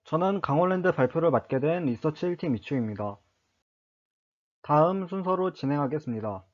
저는 강원랜드 발표를 맡게 된 리서치 1팀 이추입니다. 다음 순서로 진행하겠습니다.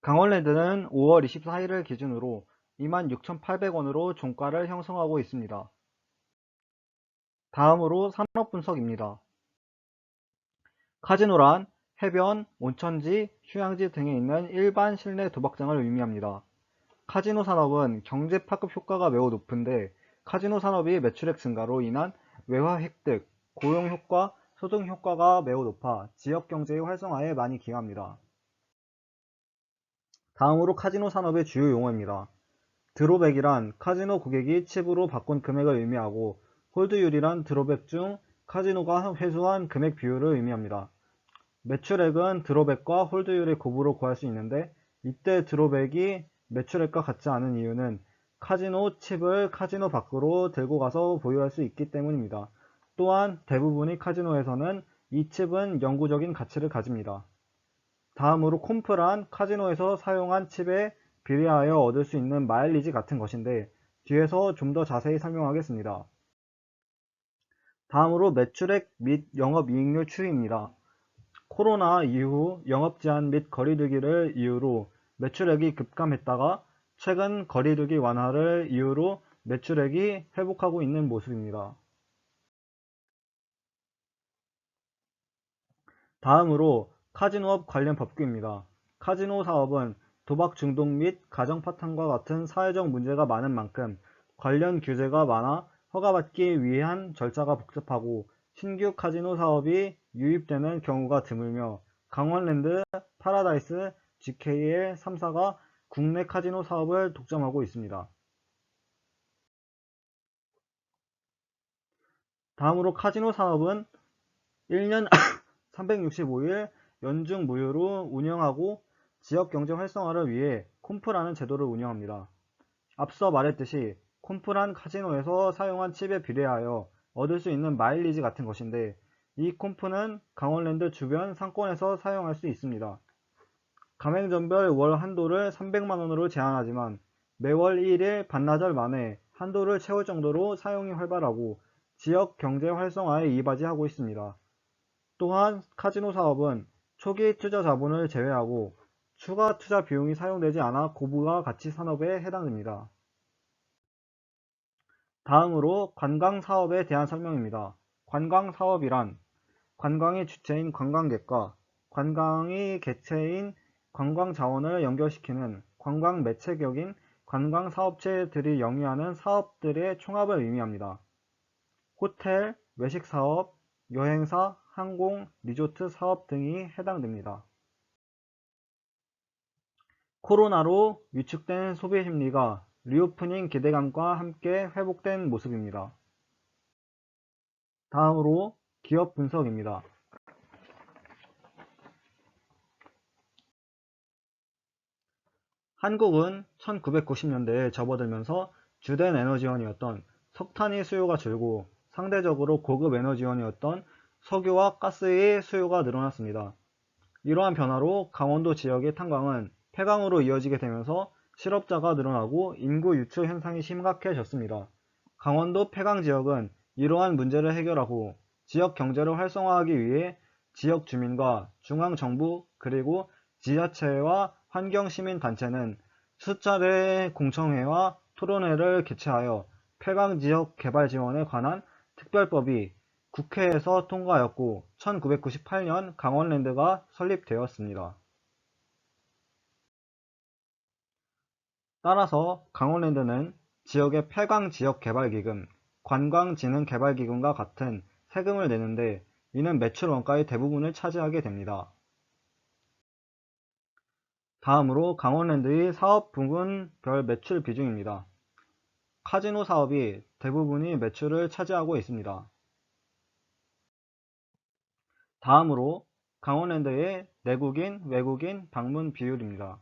강원랜드는 5월 24일을 기준으로 26,800원으로 종가를 형성하고 있습니다. 다음으로 산업 분석입니다. 카지노란 해변, 온천지, 휴양지 등에 있는 일반 실내 도박장을 의미합니다. 카지노 산업은 경제 파급 효과가 매우 높은데 카지노 산업이 매출액 증가로 인한 외화 획득, 고용 효과, 소득 효과가 매우 높아 지역 경제의 활성화에 많이 기여합니다. 다음으로 카지노 산업의 주요 용어입니다. 드롭백이란 카지노 고객이 칩으로 바꾼 금액을 의미하고 홀드율이란 드롭백 중 카지노가 회수한 금액 비율을 의미합니다. 매출액은 드롭백과 홀드율의 곱으로 구할 수 있는데 이때 드롭백이 매출액과 같지 않은 이유는 카지노 칩을 카지노 밖으로 들고 가서 보유할 수 있기 때문입니다. 또한 대부분의 카지노에서는 이 칩은 영구적인 가치를 가집니다. 다음으로 콤프란 카지노에서 사용한 칩에 비례하여 얻을 수 있는 마일리지 같은 것인데 뒤에서 좀 더 자세히 설명하겠습니다. 다음으로 매출액 및 영업이익률 추이입니다. 코로나 이후 영업 제한 및 거리두기를 이유로 매출액이 급감했다가 최근 거리두기 완화를 이유로 매출액이 회복하고 있는 모습입니다. 다음으로 카지노업 관련 법규입니다. 카지노 사업은 도박 중독 및 가정 파탄과 같은 사회적 문제가 많은 만큼 관련 규제가 많아 허가받기 위한 절차가 복잡하고 신규 카지노 사업이 유입되는 경우가 드물며 강원랜드, 파라다이스, GKL 3사가 국내 카지노 사업을 독점하고 있습니다. 다음으로 카지노 사업은 1년 365일 연중 무휴로 운영하고 지역 경제 활성화를 위해 콤프라는 제도를 운영합니다. 앞서 말했듯이 콤프란 카지노에서 사용한 칩에 비례하여 얻을 수 있는 마일리지 같은 것인데 이 콤프는 강원랜드 주변 상권에서 사용할 수 있습니다. 가맹점별 월 한도를 300만원으로 제한하지만 매월 1일 반나절 만에 한도를 채울 정도로 사용이 활발하고 지역 경제 활성화에 이바지하고 있습니다. 또한 카지노 사업은 초기 투자 자본을 제외하고 추가 투자 비용이 사용되지 않아 고부가 가치 산업에 해당됩니다. 다음으로 관광 사업에 대한 설명입니다. 관광 사업이란 관광의 주체인 관광객과 관광의 객체인 관광 자원을 연결시키는 관광 매체격인 관광 사업체들이 영위하는 사업들의 총합을 의미합니다. 호텔, 외식 사업, 여행사, 항공, 리조트 사업 등이 해당됩니다. 코로나로 위축된 소비 심리가 리오프닝 기대감과 함께 회복된 모습입니다. 다음으로 기업 분석입니다. 한국은 1990년대에 접어들면서 주된 에너지원이었던 석탄의 수요가 줄고 상대적으로 고급 에너지원이었던 석유와 가스의 수요가 늘어났습니다. 이러한 변화로 강원도 지역의 탄광은 폐광으로 이어지게 되면서 실업자가 늘어나고 인구 유출 현상이 심각해졌습니다. 강원도 폐광 지역은 이러한 문제를 해결하고 지역 경제를 활성화하기 위해 지역 주민과 중앙정부 그리고 지자체와 환경시민단체는 수차례 공청회와 토론회를 개최하여 폐광 지역 개발 지원에 관한 특별법이 국회에서 통과하였고 1998년 강원랜드가 설립되었습니다. 따라서 강원랜드는 지역의 폐광지역개발기금, 관광진흥개발기금과 같은 세금을 내는데 이는 매출 원가의 대부분을 차지하게 됩니다. 다음으로 강원랜드의 사업 부문별 매출 비중입니다. 카지노 사업이 대부분이 매출을 차지하고 있습니다. 다음으로 강원랜드의 내국인, 외국인 방문 비율입니다.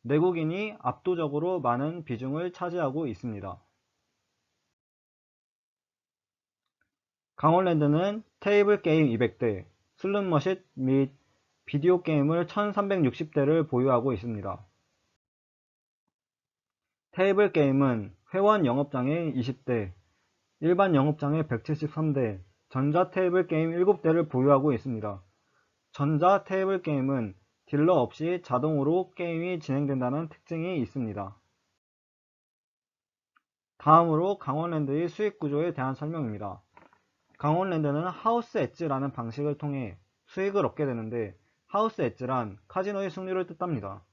내국인이 압도적으로 많은 비중을 차지하고 있습니다. 강원랜드는 테이블 게임 200대, 슬롯머신 및 비디오 게임을 1360대를 보유하고 있습니다. 테이블 게임은 회원 영업장의 20대, 일반 영업장에 173대, 전자 테이블 게임 7대를 보유하고 있습니다. 전자 테이블 게임은 딜러 없이 자동으로 게임이 진행된다는 특징이 있습니다. 다음으로 강원랜드의 수익 구조에 대한 설명입니다. 강원랜드는 하우스 엣지라는 방식을 통해 수익을 얻게 되는데, 하우스 엣지란 카지노의 승률을 뜻합니다.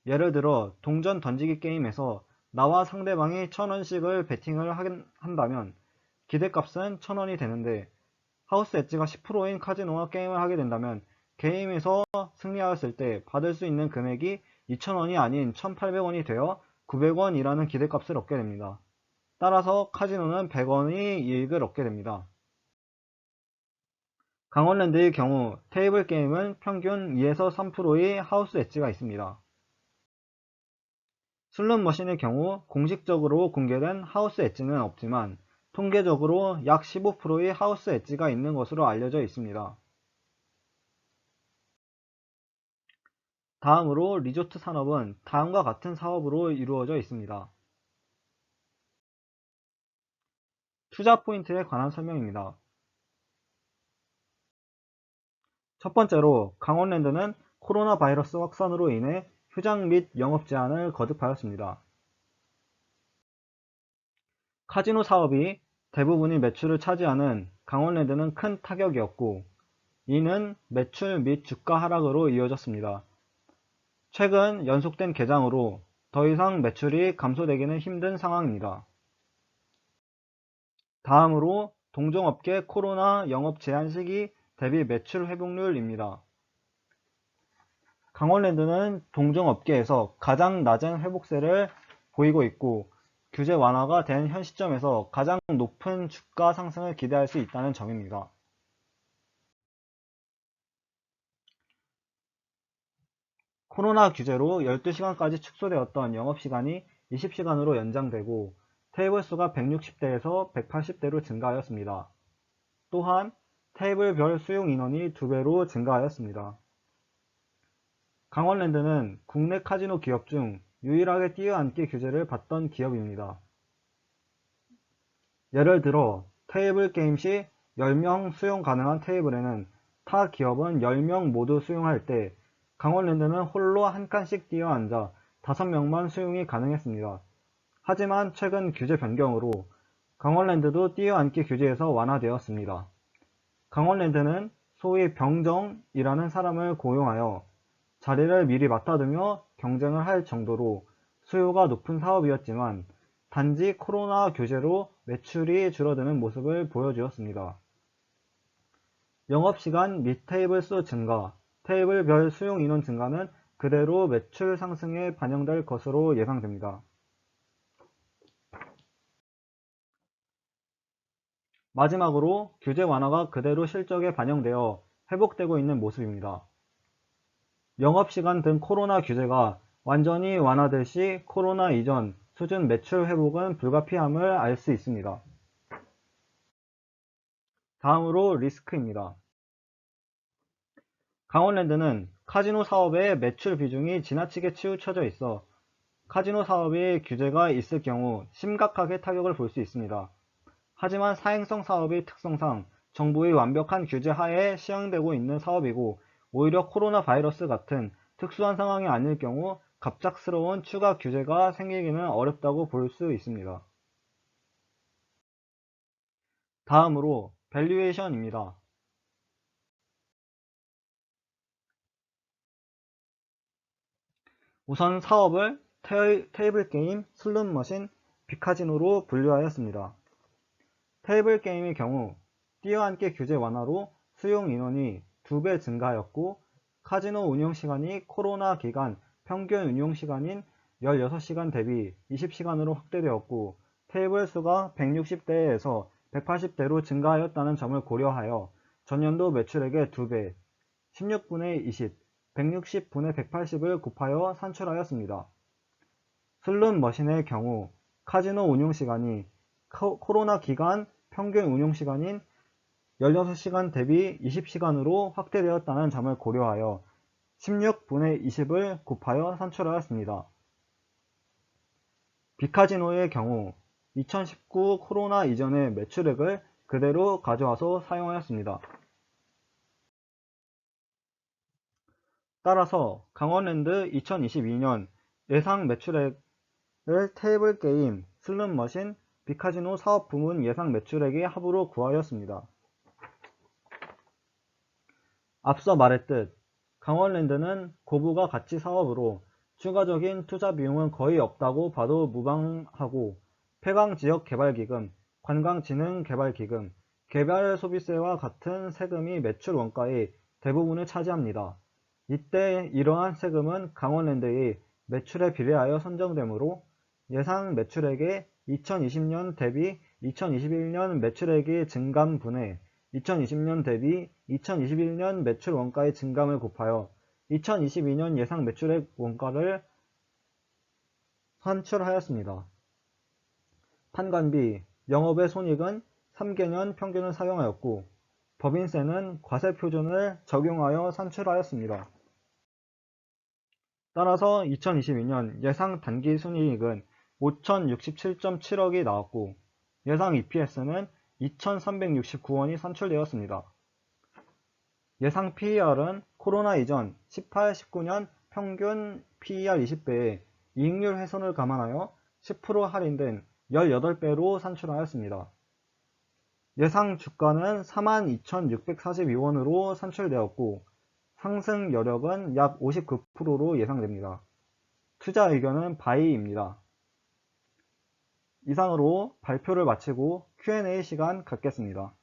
예를 들어 동전 던지기 게임에서 나와 상대방이 1000원씩을 베팅을 한다면 기대값은 1000원이 되는데, 하우스 엣지가 10%인 카지노와 게임을 하게 된다면 게임에서 승리하였을 때 받을 수 있는 금액이 2000원이 아닌 1800원이 되어 900원이라는 기대값을 얻게 됩니다. 따라서 카지노는 100원의 이익을 얻게 됩니다. 강원랜드의 경우 테이블 게임은 평균 2에서 3%의 하우스 엣지가 있습니다. 슬롯머신의 경우 공식적으로 공개된 하우스 엣지는 없지만 통계적으로 약 15%의 하우스 엣지가 있는 것으로 알려져 있습니다. 다음으로 리조트 산업은 다음과 같은 사업으로 이루어져 있습니다. 투자 포인트에 관한 설명입니다. 첫 번째로 강원랜드는 코로나 바이러스 확산으로 인해 휴장 및 영업 제한을 거듭하였습니다. 카지노 사업이 대부분의 매출을 차지하는 강원랜드는 큰 타격이었고, 이는 매출 및 주가 하락으로 이어졌습니다. 최근 연속된 개장으로 더 이상 매출이 감소되기는 힘든 상황입니다. 다음으로 동종업계 코로나 영업 제한 시기 대비 매출 회복률입니다. 강원랜드는 동종업계에서 가장 낮은 회복세를 보이고 있고, 규제 완화가 된 현 시점에서 가장 높은 주가 상승을 기대할 수 있다는 점입니다. 코로나 규제로 12시간까지 축소되었던 영업시간이 20시간으로 연장되고 테이블 수가 160대에서 180대로 증가하였습니다. 또한 테이블별 수용 인원이 2배로 증가하였습니다. 강원랜드는 국내 카지노 기업 중 유일하게 띄어앉기 규제를 받던 기업입니다. 예를 들어 테이블 게임 시 10명 수용 가능한 테이블에는 타 기업은 10명 모두 수용할 때 강원랜드는 홀로 한 칸씩 띄어앉아 5명만 수용이 가능했습니다. 하지만 최근 규제 변경으로 강원랜드도 띄어앉기 규제에서 완화되었습니다. 강원랜드는 소위 병정이라는 사람을 고용하여 자리를 미리 맡아두며 경쟁을 할 정도로 수요가 높은 사업이었지만 단지 코로나 규제로 매출이 줄어드는 모습을 보여주었습니다. 영업시간 및 테이블 수 증가, 테이블별 수용 인원 증가는 그대로 매출 상승에 반영될 것으로 예상됩니다. 마지막으로 규제 완화가 그대로 실적에 반영되어 회복되고 있는 모습입니다. 영업시간 등 코로나 규제가 완전히 완화될 시 코로나 이전 수준 매출 회복은 불가피함을 알 수 있습니다. 다음으로 리스크입니다. 강원랜드는 카지노 사업의 매출 비중이 지나치게 치우쳐져 있어 카지노 사업의 규제가 있을 경우 심각하게 타격을 볼 수 있습니다. 하지만 사행성 사업의 특성상 정부의 완벽한 규제 하에 시행되고 있는 사업이고, 오히려 코로나 바이러스 같은 특수한 상황이 아닐 경우 갑작스러운 추가 규제가 생기기는 어렵다고 볼 수 있습니다. 다음으로 밸류에이션입니다. 우선 사업을 테이블 게임, 슬롯머신, 빅카지노로 분류하였습니다. 테이블 게임의 경우 띄어앉기 규제 완화로 수용 인원이 2배 증가하였고, 카지노 운영시간이 코로나 기간 평균 운영시간인 16시간 대비 20시간으로 확대되었고, 테이블 수가 160대에서 180대로 증가하였다는 점을 고려하여 전년도 매출액의 2배, 16분의 20, 160분의 180을 곱하여 산출하였습니다. 슬롯머신의 경우 카지노 운영시간이 코로나 기간 평균 운영시간인 16시간 대비 20시간으로 확대되었다는 점을 고려하여 16분의 20을 곱하여 산출하였습니다. 빅카지노의 경우 2019 코로나 이전의 매출액을 그대로 가져와서 사용하였습니다. 따라서 강원랜드 2022년 예상 매출액을 테이블 게임, 슬롯머신, 빅카지노 사업 부문 예상 매출액의 합으로 구하였습니다. 앞서 말했듯 강원랜드는 고부가 가치 사업으로 추가적인 투자 비용은 거의 없다고 봐도 무방하고 폐광지역 개발기금, 관광진흥개발기금, 개발소비세와 같은 세금이 매출 원가의 대부분을 차지합니다. 이때 이러한 세금은 강원랜드의 매출에 비례하여 선정되므로 예상 매출액의 2020년 대비 2021년 매출액의 증감분에 2020년 대비 2021년 매출 원가의 증감을 곱하여 2022년 예상 매출액 원가를 산출하였습니다. 판관비, 영업의 손익은 3개년 평균을 사용하였고 법인세는 과세표준을 적용하여 산출하였습니다. 따라서 2022년 예상 단기순이익은 5,067.7억이 나왔고 예상 EPS는 2,369원이 산출되었습니다. 예상 PER은 코로나 이전 18, 19년 평균 PER 20배에 이익률 훼손을 감안하여 10% 할인된 18배로 산출하였습니다. 예상 주가는 42,642원으로 산출되었고 상승 여력은 약 59%로 예상됩니다. 투자 의견은 바이입니다. 이상으로 발표를 마치고 Q&A 시간 갖겠습니다.